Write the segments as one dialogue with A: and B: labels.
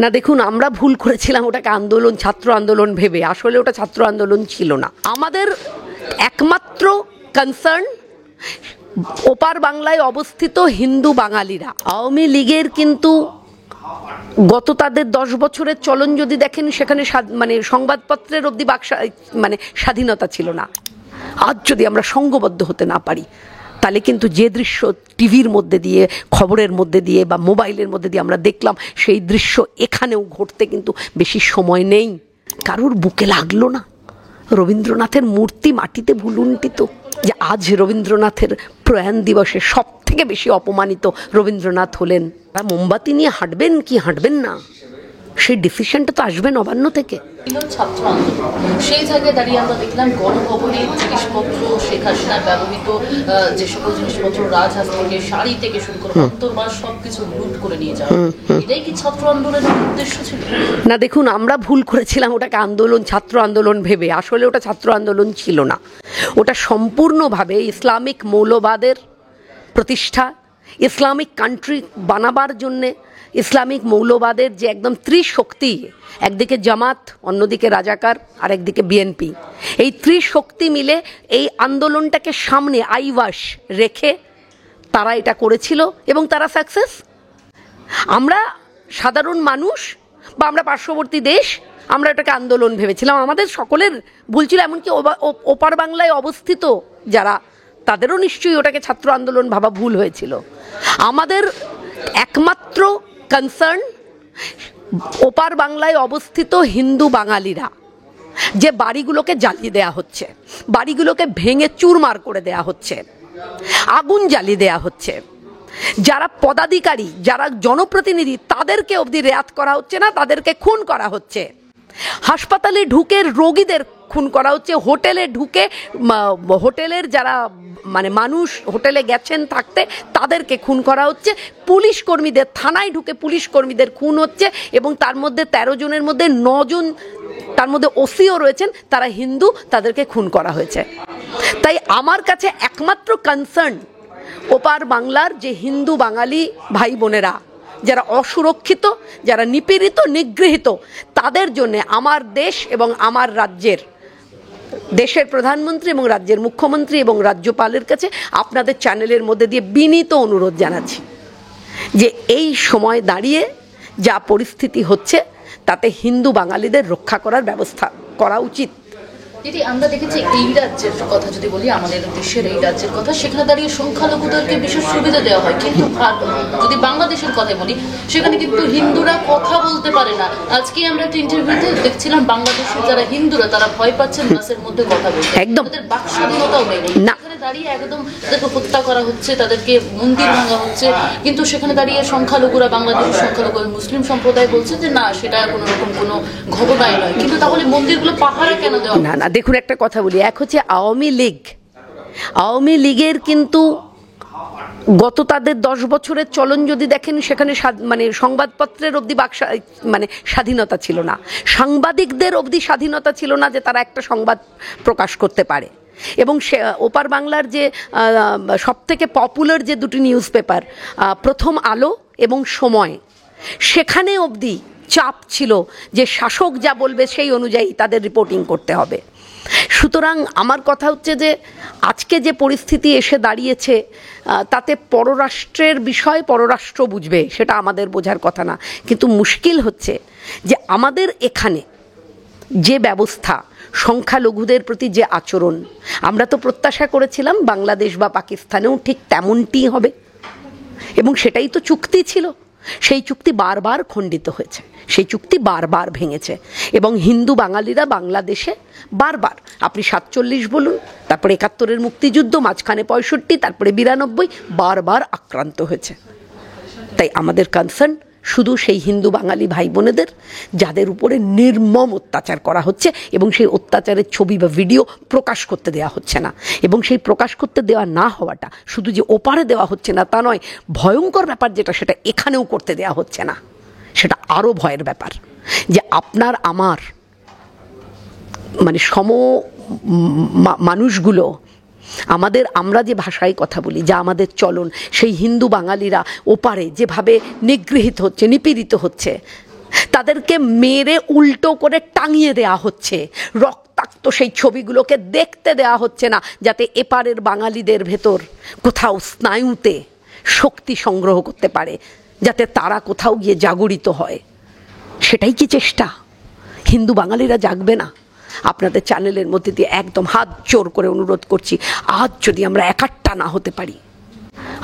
A: না দেখুন, আমরা ভুল করেছিলাম ওটাকে আন্দোলন, ছাত্র আন্দোলন ভেবে। আসলে ওটা ছাত্র আন্দোলন ছিল না। আমাদের একমাত্র কনসার্ন ওপার বাংলায় অবস্থিত হিন্দু বাঙালিরা। আওয়ামী লীগের কিন্তু গত তাদের 10 বছরের চলন যদি দেখেন, সেখানে সংবাদপত্রের অবধি স্বাধীনতা ছিল না। আজ যদি আমরা সংঘবদ্ধ হতে না পারি, তাহলে কিন্তু যে দৃশ্য টিভির মধ্যে দিয়ে, খবরের মধ্যে দিয়ে বা মোবাইলের মধ্যে দিয়ে আমরা দেখলাম, সেই দৃশ্য এখানেও ঘটতে কিন্তু বেশি সময় নেই। কারুর বুকে লাগলো না রবীন্দ্রনাথের মূর্তি মাটিতে ভুলুণ্ঠিত? যে আজ রবীন্দ্রনাথের প্রয়াণ দিবসে সব থেকে বেশি অপমানিত রবীন্দ্রনাথ হলেন। মোমবাতি নিয়ে হাঁটবেন কি হাঁটবেন না, সেই ডিসিশনটা তো আসবে নবান্ন থেকে।
B: ছাত্র আন্দোলন, সেই জায়গায় দাঁড়িয়ে আমরা দেখলাম গণভবনে জিনিসপত্র, শেখ হাসিনার ব্যবহৃত যে সকল জিনিসপত্র, রাজহাঁস থেকে শাড়ি থেকে শুরু করে অন্তর্বাস সবকিছু লুট করে নিয়ে যাওয়া, এটাই কি ছাত্র আন্দোলনের উদ্দেশ্য ছিল?
A: না দেখুন, আমরা ভুল করেছিলাম ওটাকে আন্দোলন, ছাত্র আন্দোলন ভেবে। আসলে ওটা ছাত্র আন্দোলন ছিল না। ওটা সম্পূর্ণভাবে ইসলামিক মৌলবাদের প্রতিষ্ঠা, ইসলামিক কান্ট্রি বানাবার জন্যে ইসলামিক মৌলবাদের যে একদম ত্রিশক্তি, একদিকে জামাত, অন্যদিকে রাজাকার, আর একদিকে বিএনপি, এই ত্রিশক্তি মিলে এই আন্দোলনটাকে সামনে আইওয়াস রেখে তারা এটা করেছিল এবং তারা সাকসেস। আমরা সাধারণ মানুষ বা আমরা পার্শ্ববর্তী দেশ, আমরা এটাকে আন্দোলন ভেবেছিলাম। আমাদের সকলের ভুল ছিল। এমনকি ওপার বাংলায় অবস্থিত যারা, তাদেরও নিশ্চয়ই ওটাকে ছাত্র আন্দোলন ভাবা ভুল হয়েছিল। আমাদের একমাত্র কনসার্ন ওপার বাংলায় অবস্থিত হিন্দু বাঙালিরা, যে বাড়িগুলোকে জ্বালিয়ে দেয়া হচ্ছে, বাড়িগুলোকে ভেঙে চুরমার করে দেয়া হচ্ছে, আগুন জ্বালিয়ে দেয়া হচ্ছে, যারা পদাধিকারী, যারা জনপ্রতিনিধি, তাদেরকে অবধি রেয়াত করা হচ্ছে না, তাদেরকে খুন করা হচ্ছে। হাসপাতালে ঢুকে রোগীদের খুন করা হচ্ছে, হোটেলে ঢুকে হোটেলের যারা মানুষ হোটেলে গেছেন থাকতে, তাদেরকে খুন করা হচ্ছে। পুলিশ কর্মীদের, থানায় ঢুকে পুলিশ কর্মীদের খুন হচ্ছে, এবং তার মধ্যে 13 জনের মধ্যে 9 জন, তার মধ্যে ওসিও রয়েছেন, তারা হিন্দু, তাদেরকে খুন করা হয়েছে। তাই আমার কাছে একমাত্র কনসার্ন ওপার বাংলার যে হিন্দু বাঙালি ভাই বোনেরা, যারা অসুরক্ষিত, যারা নিপীড়িত, নিগৃহীত, তাদের জন্য আমার দেশ এবং আমার রাজ্যের, দেশের প্রধানমন্ত্রী এবং রাজ্যের মুখ্যমন্ত্রী এবং রাজ্যপালের কাছে আপনাদের চ্যানেলের মধ্যে দিয়ে বিনীত অনুরোধ জানাচ্ছি যে এই সময় দাঁড়িয়ে যা পরিস্থিতি হচ্ছে, তাতে হিন্দু বাঙালিদের রক্ষা করার ব্যবস্থা করা উচিত।
B: দিদি, আমরা দেখেছি এই রাজ্যের কথা যদি বলি, আমাদের দেশের এই রাজ্যের কথা, সেখানে দাঁড়িয়ে সংখ্যালঘুদেরকে বিশেষ সুবিধা দেওয়া হয়, কিন্তু যদি বাংলাদেশের কথা বলি, সেখানে কিন্তু হিন্দুরা কথা বলতে পারে না। আজকে আমরা একটা ইন্টারভিউতে দেখছিলাম, বাংলাদেশের যারা হিন্দুরা, তারা ভয় পাচ্ছেন বাসের মধ্যে কথা বলতে, একদম তাদের বাক স্বাধীনতাও নেই। সেখানে দাঁড়িয়ে একদম তাদেরকে হত্যা করা হচ্ছে, তাদেরকে মন্দির ভাঙা হচ্ছে, কিন্তু সেখানে দাঁড়িয়ে সংখ্যালঘুরা, বাংলাদেশের সংখ্যালঘু মুসলিম সম্প্রদায় বলছে যে না, সেটা কোনো রকম কোনো ঘটনাই নয়। কিন্তু তাহলে মন্দিরগুলো পাহারা কেন দেওয়া?
A: না, দেখুন একটা কথা বলি, এক হচ্ছে আওয়ামী লীগ। আওয়ামী লীগের কিন্তু গত তাদের 10 বছরের চলন যদি দেখেন, সেখানে সংবাদপত্রের অবধি স্বাধীনতা ছিল না, সাংবাদিকদের অবধি স্বাধীনতা ছিল না যে তারা একটা সংবাদ প্রকাশ করতে পারে। এবং ওপার বাংলার যে সবথেকে পপুলার যে দুটি নিউজ পেপার, প্রথম আলো এবং সময়, সেখানে অবধি চাপ ছিল যে শাসক যা বলবে সেই অনুযায়ী তাদের রিপোর্টিং করতে হবে। সুতরাং আমার কথা হচ্ছে যে আজকে যে পরিস্থিতি এসে দাঁড়িয়েছে, তাতে পররাষ্ট্রের বিষয় পররাষ্ট্র বুঝবে, সেটা আমাদের বোঝার কথা না। কিন্তু মুশকিল হচ্ছে যে আমাদের এখানে যে ব্যবস্থা, সংখ্যালঘুদের প্রতি যে আচরণ, আমরা তো প্রত্যাশা করেছিলাম বাংলাদেশ বা পাকিস্তানেও ঠিক তেমনটি হবে, এবং সেটাই তো চুক্তি ছিল। সেই চুক্তি বারবার খণ্ডিত হয়েছে, সেই চুক্তি বারবার ভেঙেছে, এবং হিন্দু বাঙালিরা বাংলাদেশে বারবার, আপনি 47 বলুন, তারপরে 71-এর মুক্তিযুদ্ধ, মাঝখানে 65, তারপরে 92, বারবার আক্রান্ত হয়েছে। তাই আমাদের কনসার্ন শুধু সেই হিন্দু বাঙালি ভাই বোনেদের, যাদের উপরে নির্মম অত্যাচার করা হচ্ছে, এবং সেই অত্যাচারের ছবি বা ভিডিও প্রকাশ করতে দেওয়া হচ্ছে না। এবং সেই প্রকাশ করতে দেওয়া না হওয়াটা শুধু যে ওপারে দেওয়া হচ্ছে না তা নয়, ভয়ঙ্কর ব্যাপার যেটা, সেটা এখানেও করতে দেওয়া হচ্ছে না, সেটা আরও ভয়ের ব্যাপার। যে আপনার আমার সম মানুষগুলো, আমরা যে ভাষায় কথা বলি, যা আমাদের চলন, সেই হিন্দু বাঙালিরা ওপারে যেভাবে নিগৃহীত হচ্ছে, নিপীড়িত হচ্ছে, তাদেরকে মেরে উল্টো করে টাঙিয়ে দেয়া হচ্ছে, রক্তাক্ত সেই ছবিগুলোকে দেখতে দেয়া হচ্ছে না, যাতে এপারের বাঙালিদের ভেতর কোথাও স্নায়ুতে শক্তি সংগ্রহ করতে পারে, যাতে তারা কোথাও গিয়ে জাগরিত হয়। সেটাই কি চেষ্টা? হিন্দু বাঙালিরা জাগবে না? আপনাদের চ্যানেলের মধ্যে দিয়ে একদম হাত জোর করে অনুরোধ করছি, আজ যদি আমরা একাট্টা না হতে পারি,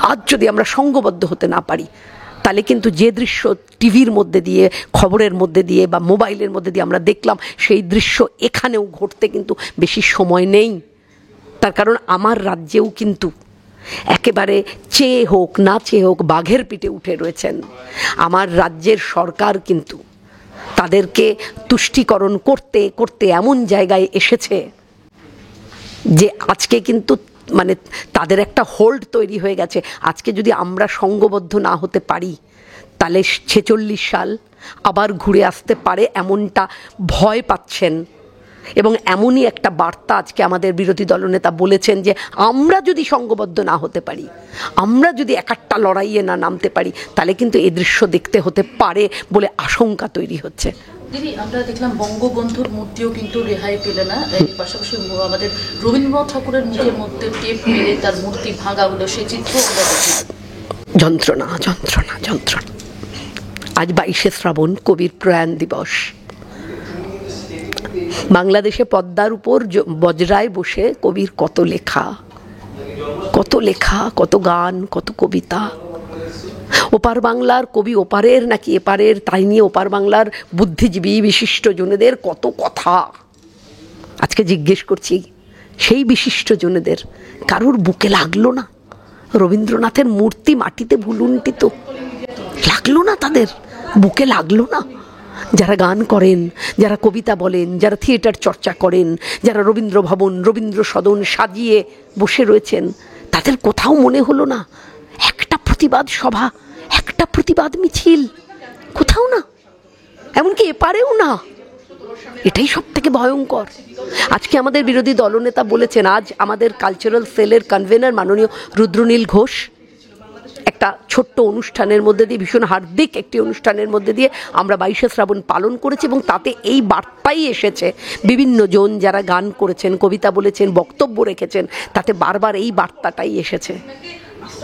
A: আজ যদি আমরা সঙ্গবদ্ধ হতে না পারি, তাহলে কিন্তু যে দৃশ্য টিভির মধ্যে দিয়ে, খবরের মধ্যে দিয়ে বা মোবাইলের মধ্যে দিয়ে আমরা দেখলাম, সেই দৃশ্য এখানেও ঘটতে কিন্তু বেশি সময় নেই। তার কারণ আমার রাজ্যেও কিন্তু একেবারে চেয়ে হোক না চেয়ে হোক বাঘের পিঠে উঠে রয়েছেন। আমার রাজ্যের সরকার কিন্তু তাদেরকে তুষ্টিকরণ করতে করতে এমন জায়গায় এসেছে যে আজকে কিন্তু মানে তাদের একটা হোল্ড তৈরি হয়ে গেছে। আজকে যদি আমরা সঙ্গবদ্ধ না হতে পারি, তাহলে 46 সাল আবার ঘুরে আসতে পারে, এমনটা ভয় পাচ্ছেন। এবং এমনই একটা বার্তা আজকে আমাদের বিরোধী দলনেতা বলেছেন যে আমরা যদি সঙ্গবদ্ধ না হতে পারি, আমরা যদি একাট্টা লড়াইয়ে না নামতে পারি, তাহলে কিন্তু এই দৃশ্য দেখতে হতে পারে বলে আশঙ্কা তৈরি হচ্ছে।
B: দিদি, আমরা দেখলাম বঙ্গবন্ধুর মূর্তিও কিন্তু রেহাই পেলে না, এর পাশাপাশি আমাদের রবীন্দ্রনাথ ঠাকুরের মুখের মধ্যে টেপ মেরে তার মূর্তি ভাঙা হলো, সেই চিত্র আমরা দেখি।
A: যন্ত্রণা, যন্ত্রণা, যন্ত্রণা। আজ 22শে শ্রাবণ, কবির প্রয়াণ দিবস। বাংলাদেশে পদ্মার উপর বজরায় বসে কবির কত লেখা, কত লেখা, কত গান, কত কবিতা। ওপার বাংলার কবি ওপারের নাকি এপারের, তাই নিয়ে ওপার বাংলার বুদ্ধিজীবী বিশিষ্ট জনেদের কত কথা। আজকে জিজ্ঞেস করছি, সেই বিশিষ্ট জনেদের কারোর বুকে লাগলো না রবীন্দ্রনাথের মূর্তি মাটিতে ভুলুন্টিত? লাগলো না তাদের বুকে? লাগলো না? যারা গান করেন, যারা কবিতা বলেন, যারা থিয়েটার চর্চা করেন, যারা রবীন্দ্র ভবন, রবীন্দ্র সদন সাজিয়ে বসে রয়েছেন, তাদের কোথাও মনে হলো না একটা প্রতিবাদ সভা, একটা প্রতিবাদ মিছিল? কোথাও না, এমনকি এপারেও না। এটাই সব থেকে ভয়ঙ্কর। আজকে আমাদের বিরোধী দলনেতা বলেছেন, আজ আমাদের কালচারাল সেলের কনভেনার মাননীয় রুদ্রনীল ঘোষ একটা ছোট্ট অনুষ্ঠানের মধ্যে দিয়ে, ভীষণ হার্দিক একটি অনুষ্ঠানের মধ্যে দিয়ে আমরা 22শে শ্রাবণ পালন করেছি, এবং তাতে এই বার্তাই এসেছে। বিভিন্ন জন যারা গান করেছেন, কবিতা বলেছেন, বক্তব্য রেখেছেন, তাতে বারবার এই বার্তাটাই এসেছে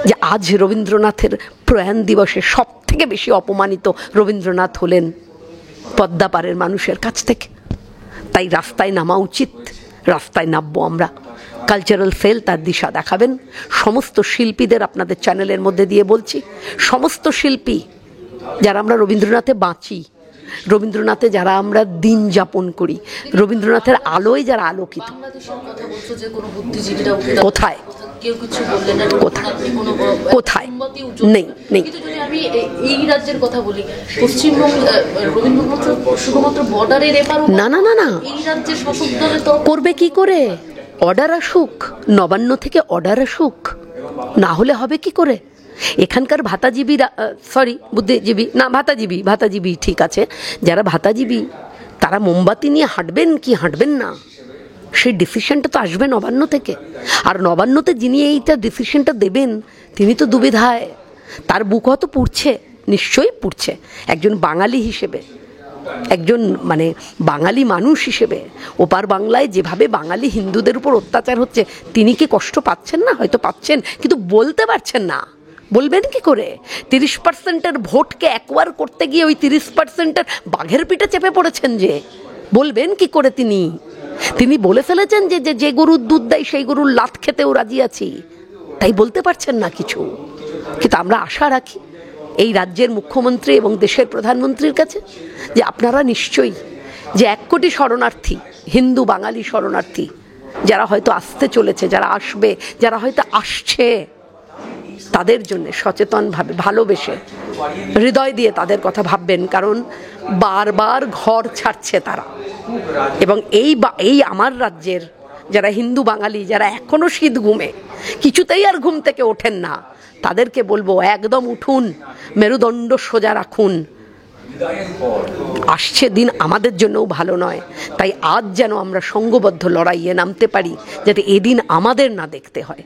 A: যে আজ রবীন্দ্রনাথের প্রয়াণ দিবসে সব থেকে বেশি অপমানিত রবীন্দ্রনাথ হলেন পদ্মাপাড়ের মানুষের কাছ থেকে। তাই রাস্তায় নামা উচিত, রাস্তায় নামবো আমরা। কালচারাল সেল তার দিশা দেখাবেন। সমস্ত শিল্পীদের আপনাদের চ্যানেলের মধ্যে দিয়ে বলছি, সমস্ত শিল্পী যারা আমরা রবীন্দ্রনাথে বাঁচি, রবীন্দ্রনাথে যারা আমরা দিন যাপন করি, রবীন্দ্রনাথের আলোয় যারা আলোকিত, কোথায় কোথায় নেই নেই।
B: আমি এই রাজ্যের কথা বলি, পশ্চিমবঙ্গ রবীন্দ্রনাথ শুধুমাত্র বর্ডারের এপারও
A: না না না না,
B: এই রাজ্যের শাসক দলের
A: করবে কি করে? অর্ডার আসুক, নবান্ন থেকে অর্ডার আসুক, না হলে হবে কি করে? এখানকার ভাতাজীবীরা, সরি বুদ্ধিজীবী না, ভাতাজীবী ঠিক আছে, যারা ভাতাজীবী তারা মোমবাতি নিয়ে হাঁটবেন কি হাঁটবেন না, সেই ডিসিশনটা তো আসবে নবান্ন থেকে। আর নবান্নতে যিনি এইটা ডিসিশনটা দেবেন, তিনি তো দুবিধায়, তার বুক হয়তো পুড়ছে, নিশ্চয়ই পুড়ছে। একজন বাঙালি হিসেবে, একজন মানে বাঙালি মানুষ হিসেবে, ওপার বাংলায় যেভাবে বাঙালি হিন্দুদের উপর অত্যাচার হচ্ছে, তিনি কি কষ্ট পাচ্ছেন না? হয়তো পাচ্ছেন, কিন্তু বলতে পারছেন না। বলবেন কি করে? 30% ভোটকে একবার করতে গিয়ে ওই 30% বাঘের পিঠে চেপে পড়েছেন যে, বলবেন কি করে? তিনি বলে ফেলেছেন যে যে গরুর দুধ দেয় সেই গরুর লাত খেতেও রাজি আছি, তাই বলতে পারছেন না কিছু। কিন্তু আমরা আশা রাখি এই রাজ্যের মুখ্যমন্ত্রী এবং দেশের প্রধানমন্ত্রীর কাছে যে আপনারা নিশ্চয়ই যে 1 কোটি শরণার্থী, হিন্দু বাঙালি শরণার্থী যারা হয়তো আসতে চলেছে, যারা আসবে, যারা হয়তো আসছে, তাদের জন্য সচেতনভাবে, ভালোবেসে, হৃদয় দিয়ে তাদের কথা ভাববেন। কারণ বারবার ঘর ছাড়ছে তারা, এবং এই আমার রাজ্যের যারা হিন্দু বাঙালি, যারা এখনো শীত ঘুমে, কিছুতেই আর ঘুম থেকে ওঠেন না, তাদেরকে বলবো একদম উঠুন, মেরুদণ্ড সোজা রাখুন। আসছে দিন আমাদের জন্যও ভালো নয়, তাই আজ যেন আমরা সঙ্গবদ্ধ লড়াইয়ে নামতে পারি, যাতে এদিন আমাদের না দেখতে হয়।